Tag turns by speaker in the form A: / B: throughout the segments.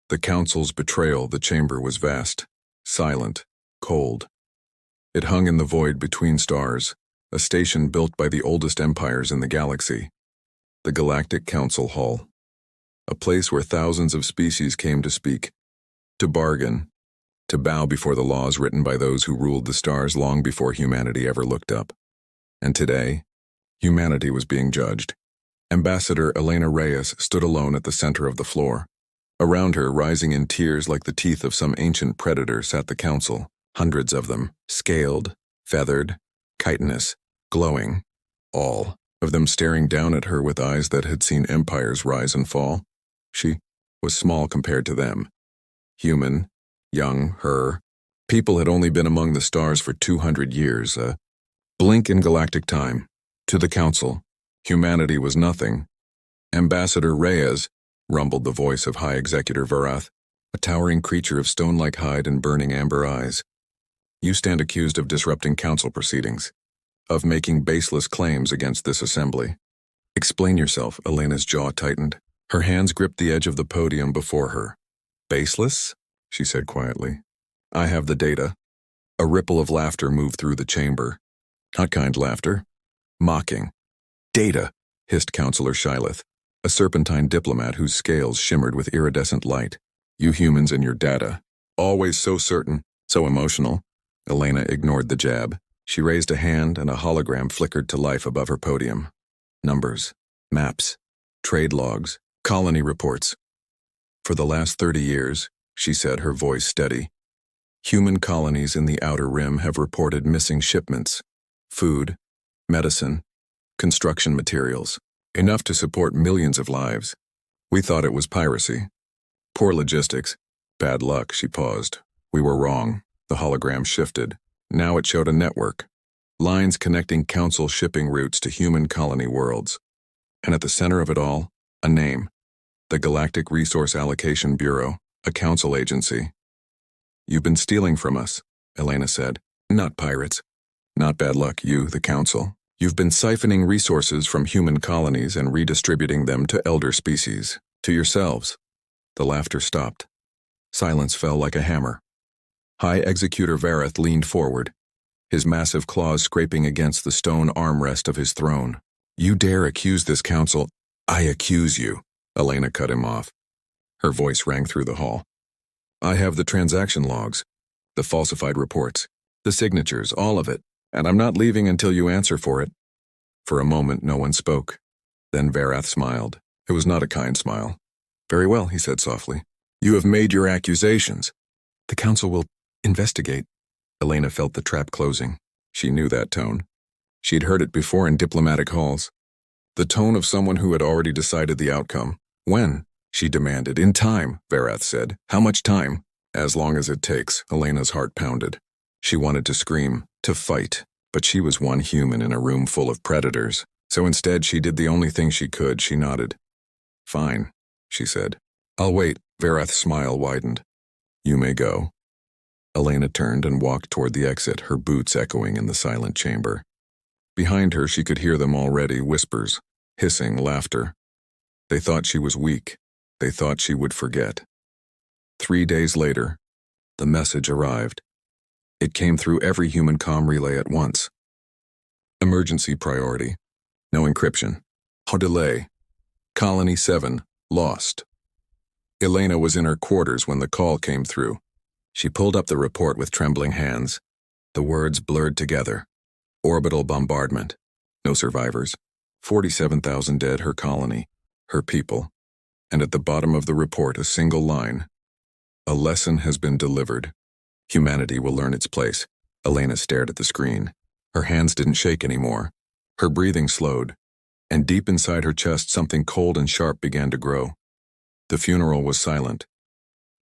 A: The Council's betrayal. The chamber was vast, silent, cold. It hung in the void between stars, a station built by the oldest empires in the galaxy. The Galactic Council Hall. A place where thousands of species came to speak, to bargain, to bow before the laws written by those who ruled the stars long before humanity ever looked up. And today, humanity was being judged. Ambassador Elena Reyes stood alone at the center of the floor. Around her, rising in tears like the teeth of some ancient predator, sat the council, hundreds of them, scaled, feathered, chitinous, glowing, all of them staring down at her with eyes that had seen empires rise and fall. She was small compared to them. Human, young, her. People had only been among the stars for 200 years, a blink in galactic time. To the council, humanity was nothing. Ambassador Reyes, rumbled the voice of High Executor Varath, a towering creature of stone-like hide and burning amber eyes. You stand accused of disrupting council proceedings, of making baseless claims against this assembly. Explain yourself. Elena's jaw tightened. Her hands gripped the edge of the podium before her. Baseless? She said quietly. I have the data. A ripple of laughter moved through the chamber. Not kind laughter. Mocking. Data, hissed Counselor Shyleth, a serpentine diplomat whose scales shimmered with iridescent light. You humans and your data. Always so certain, so emotional. Elena ignored the jab. She raised a hand and a hologram flickered to life above her podium. Numbers, maps, trade logs, colony reports. For the last 30 years, she said, her voice steady, human colonies in the Outer Rim have reported missing shipments, food, medicine, construction materials, enough to support millions of lives. We thought it was piracy. Poor logistics. Bad luck. She paused. We were wrong. The hologram shifted. Now it showed a network. Lines connecting council shipping routes to human colony worlds. And at the center of it all, a name. The Galactic Resource Allocation Bureau, a council agency. You've been stealing from us, Elena said. Not pirates. Not bad luck, you, the council. You've been siphoning resources from human colonies and redistributing them to elder species, to yourselves. The laughter stopped. Silence fell like a hammer. High Executor Varath leaned forward, his massive claws scraping against the stone armrest of his throne. You dare accuse this council? I accuse you. Elena cut him off. Her voice rang through the hall. I have the transaction logs, the falsified reports, the signatures, all of it, and I'm not leaving until you answer for it. For a moment, no one spoke. Then Varath smiled. It was not a kind smile. Very well, he said softly. You have made your accusations. The council will investigate. Elena felt the trap closing. She knew that tone. She'd heard it before in diplomatic halls. The tone of someone who had already decided the outcome. When? She demanded. In time, Varath said. How much time? As long as it takes, Elena's heart pounded. She wanted to scream, to fight, but she was one human in a room full of predators. So instead, she did the only thing she could. She nodded. Fine, she said. I'll wait. Varath's smile widened. You may go. Elena turned and walked toward the exit, her boots echoing in the silent chamber. Behind her, she could hear them already, whispers, hissing, laughter. They thought she was weak. They thought she would forget. 3 days later, the message arrived. It came through every human comm relay at once. Emergency priority. No encryption. No delay. Colony 7, lost. Elena was in her quarters when the call came through. She pulled up the report with trembling hands. The words blurred together. Orbital bombardment. No survivors. 47,000 dead, her colony, her people. And at the bottom of the report, a single line. A lesson has been delivered. Humanity will learn its place. Elena stared at the screen. Her hands didn't shake anymore. Her breathing slowed. And deep inside her chest, something cold and sharp began to grow. The funeral was silent.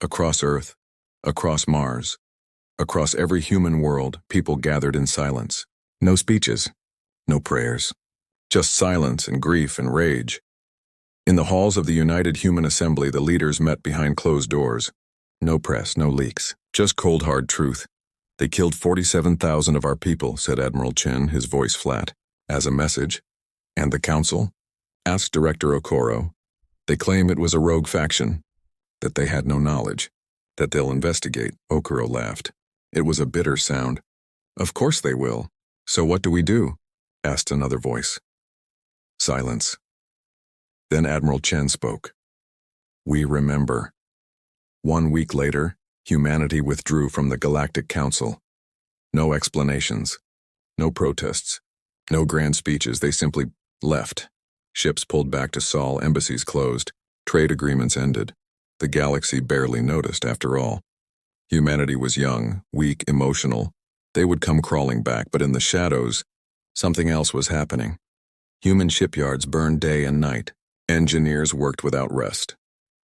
A: Across Earth, across Mars, across every human world, people gathered in silence. No speeches, no prayers. Just silence and grief and rage. In the halls of the United Human Assembly, the leaders met behind closed doors. No press, no leaks, just cold hard truth. They killed 47,000 of our people, said Admiral Chen, his voice flat. As a message. And the council? Asked Director Okoro. They claim it was a rogue faction. that they had no knowledge, that they'll investigate. Okuro laughed. It was a bitter sound. Of course they will. So what do we do? Asked another voice. Silence. Then Admiral Chen spoke. We remember. 1 week later, humanity withdrew from the Galactic Council. No explanations. No protests. No grand speeches. They simply left. Ships pulled back to Sol, embassies closed, trade agreements ended. The galaxy barely noticed, after all. Humanity was young, weak, emotional. They would come crawling back, but in the shadows, something else was happening. Human shipyards burned day and night. Engineers worked without rest.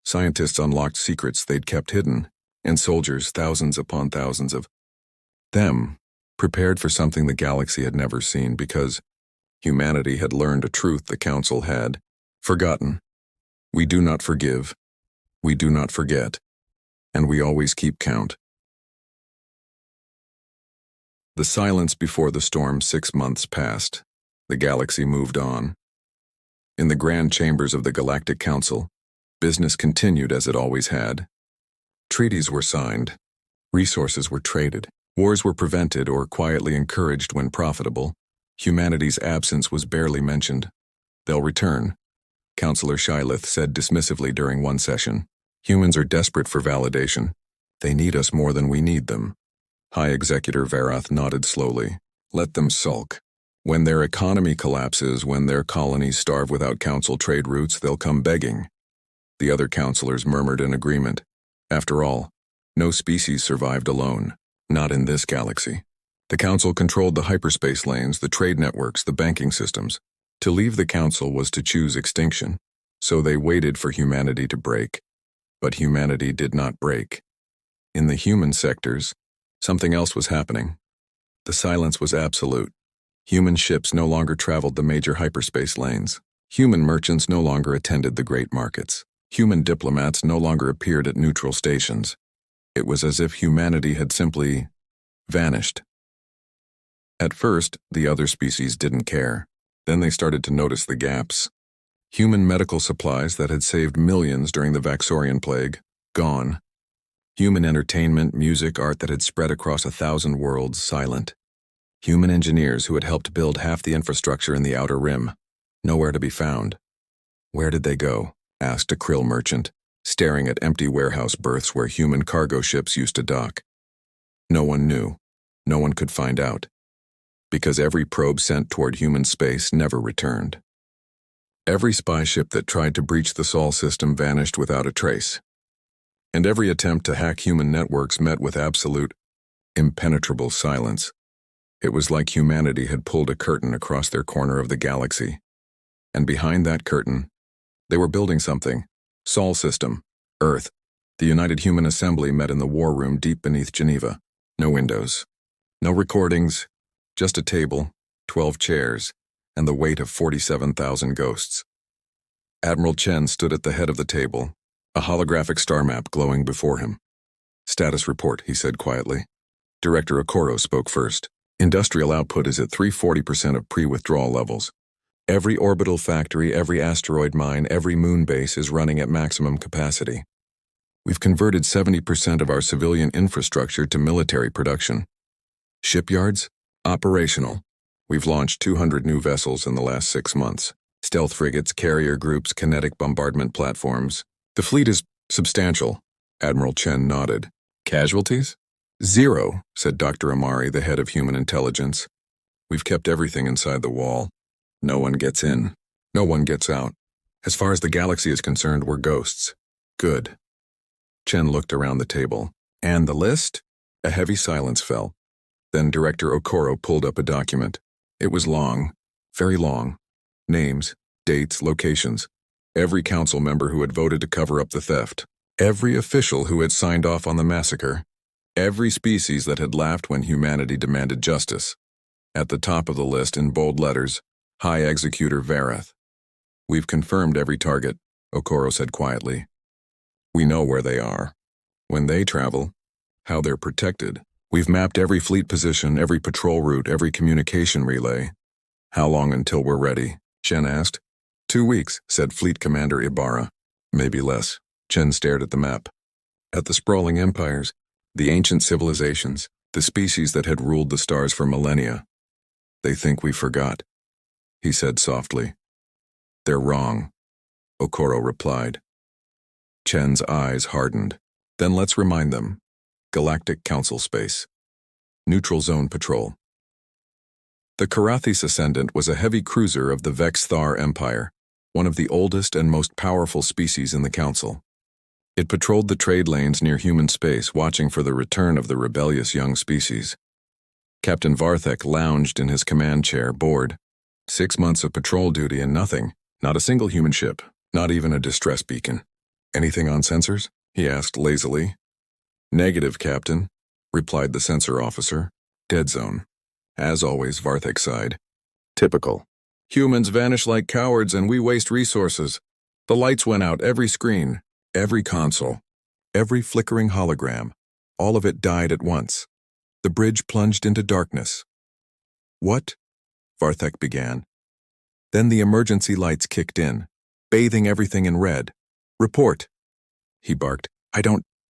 A: Scientists unlocked secrets they'd kept hidden, and soldiers, thousands upon thousands of them, prepared for something the galaxy had never seen because humanity had learned a truth the Council had forgotten. We do not forgive. We do not forget. And we always keep count. The silence before the storm. 6 months passed. The galaxy moved on. In the grand chambers of the Galactic Council, business continued as it always had. Treaties were signed. Resources were traded. Wars were prevented or quietly encouraged when profitable. Humanity's absence was barely mentioned. They'll return, Councillor Shylith said dismissively during one session. Humans are desperate for validation. They need us more than we need them. High Executor Varath nodded slowly. Let them sulk. When their economy collapses, when their colonies starve without Council trade routes, they'll come begging. The other councillors murmured in agreement. After all, no species survived alone. Not in this galaxy. The Council controlled the hyperspace lanes, the trade networks, the banking systems. To leave the Council was to choose extinction. So they waited for humanity to break. But humanity did not break. In the human sectors, something else was happening. The silence was absolute. Human ships no longer traveled the major hyperspace lanes. Human merchants no longer attended the great markets. Human diplomats no longer appeared at neutral stations. It was as if humanity had simply vanished. At first, the other species didn't care. Then they started to notice the gaps. Human medical supplies that had saved millions during the Vaxorian plague, gone. Human entertainment, music, art that had spread across 1,000 worlds, silent. Human engineers who had helped build half the infrastructure in the Outer Rim, nowhere to be found. Where did they go? Asked a krill merchant, staring at empty warehouse berths where human cargo ships used to dock. No one knew. No one could find out. Because every probe sent toward human space never returned. Every spy ship that tried to breach the Sol system vanished without a trace. And every attempt to hack human networks met with absolute, impenetrable silence. It was like humanity had pulled a curtain across their corner of the galaxy. And behind that curtain, they were building something. Sol system, Earth. The United Human Assembly met in the war room deep beneath Geneva. No windows. No recordings. Just a table, 12 chairs, and the weight of 47,000 ghosts. Admiral Chen stood at the head of the table, a holographic star map glowing before him. Status report, he said quietly. Director Okoro spoke first. Industrial output is at 340% of pre-withdrawal levels. Every orbital factory, every asteroid mine, every moon base is running at maximum capacity. We've converted 70% of our civilian infrastructure to military production. Shipyards? Operational. We've launched 200 new vessels in the last 6 months. Stealth frigates, carrier groups, kinetic bombardment platforms. The fleet is substantial. Admiral Chen nodded. Casualties? 0, said Dr. Amari, the head of human intelligence. We've kept everything inside the wall. No one gets in. No one gets out. As far as the galaxy is concerned, we're ghosts. Good. Chen looked around the table. And the list? A heavy silence fell. Then Director Okoro pulled up a document. It was long, very long. Names, dates, locations. Every council member who had voted to cover up the theft. Every official who had signed off on the massacre. Every species that had laughed when humanity demanded justice. At the top of the list in bold letters, High Executor Varath. We've confirmed every target, Okoro said quietly. We know where they are. When they travel, how they're protected. We've mapped every fleet position, every patrol route, every communication relay. How long until we're ready? Chen asked. 2 weeks, said Fleet Commander Ibarra. Maybe less. Chen stared at the map. At the sprawling empires, the ancient civilizations, the species that had ruled the stars for millennia. They think we forgot, he said softly. They're wrong, Okoro replied. Chen's eyes hardened. Then let's remind them. Galactic Council space. Neutral zone patrol. The Karathis Ascendant was a heavy cruiser of the Vex-Thar Empire, one of the oldest and most powerful species in the Council. It patrolled the trade lanes near human space, watching for the return of the rebellious young species. Captain Varthek lounged in his command chair, bored. 6 months of patrol duty and nothing. Not a single human ship, not even a distress beacon. Anything on sensors? He asked lazily. Negative, Captain, replied the sensor officer. Dead zone. As always, Varthek sighed. Typical. Humans vanish like cowards and we waste resources. The lights went out, every screen, every console, every flickering hologram. All of it died at once. The bridge plunged into darkness. What? Varthek began. Then the emergency lights kicked in, bathing everything in red. Report, he barked.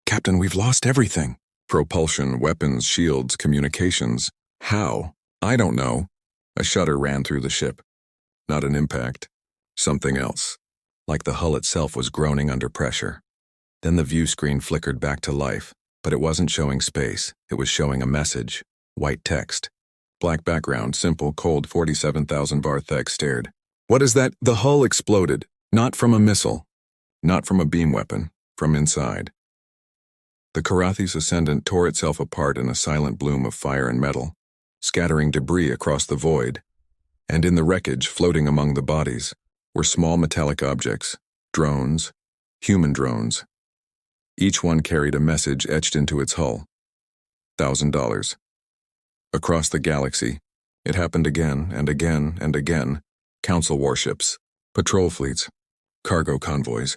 A: Captain, we've lost everything. Propulsion, weapons, shields, communications. How? I don't know. A shudder ran through the ship. Not an impact. Something else. Like the hull itself was groaning under pressure. Then the view screen flickered back to life, but it wasn't showing space. It was showing a message. White text. Black background, simple, cold, 47,000 Varthek stared. What is that? The hull exploded. Not from a missile. Not from a beam weapon. From inside. The Karathis Ascendant tore itself apart in a silent bloom of fire and metal, scattering debris across the void. And in the wreckage, floating among the bodies, were small metallic objects, drones, human drones. Each one carried a message etched into its hull. $1,000. Across the galaxy, it happened again and again and again. Council warships, patrol fleets, cargo convoys,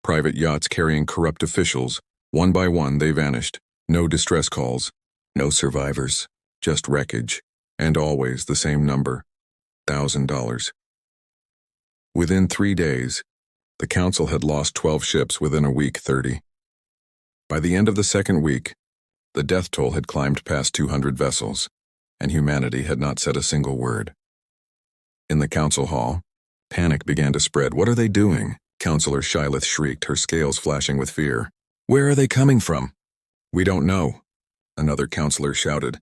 A: private yachts carrying corrupt officials. One by one, they vanished. No distress calls, no survivors, just wreckage, and always the same number, $1,000. Within 3 days, the Council had lost 12 ships, within a week 30. By the end of the second week, the death toll had climbed past 200 vessels, and humanity had not said a single word. In the Council hall, panic began to spread. What are they doing? Councillor Shyleth shrieked, her scales flashing with fear. Where are they coming from? We don't know, another councillor shouted.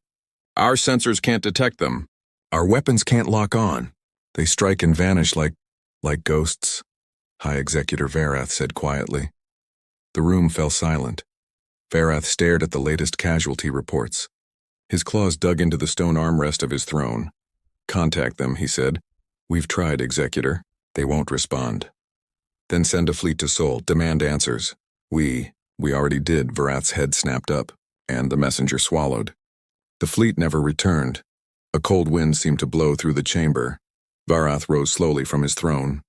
A: Our sensors can't detect them. Our weapons can't lock on. They strike and vanish like ghosts, High Executor Varath said quietly. The room fell silent. Varath stared at the latest casualty reports. His claws dug into the stone armrest of his throne. Contact them, he said. We've tried, Executor. They won't respond. Then send a fleet to Sol, demand answers. We already did, Varath's head snapped up, and the messenger swallowed. The fleet never returned. A cold wind seemed to blow through the chamber. Varath rose slowly from his throne.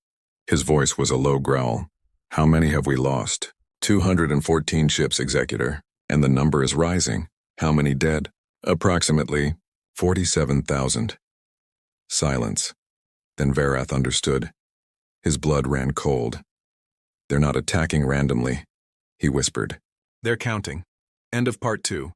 A: His voice was a low growl. How many have we lost? 214 ships, Executor, and the number is rising. How many dead? Approximately 47,000. Silence. Then Varath understood. His blood ran cold. They're not attacking randomly, he whispered. They're counting. End of part 2.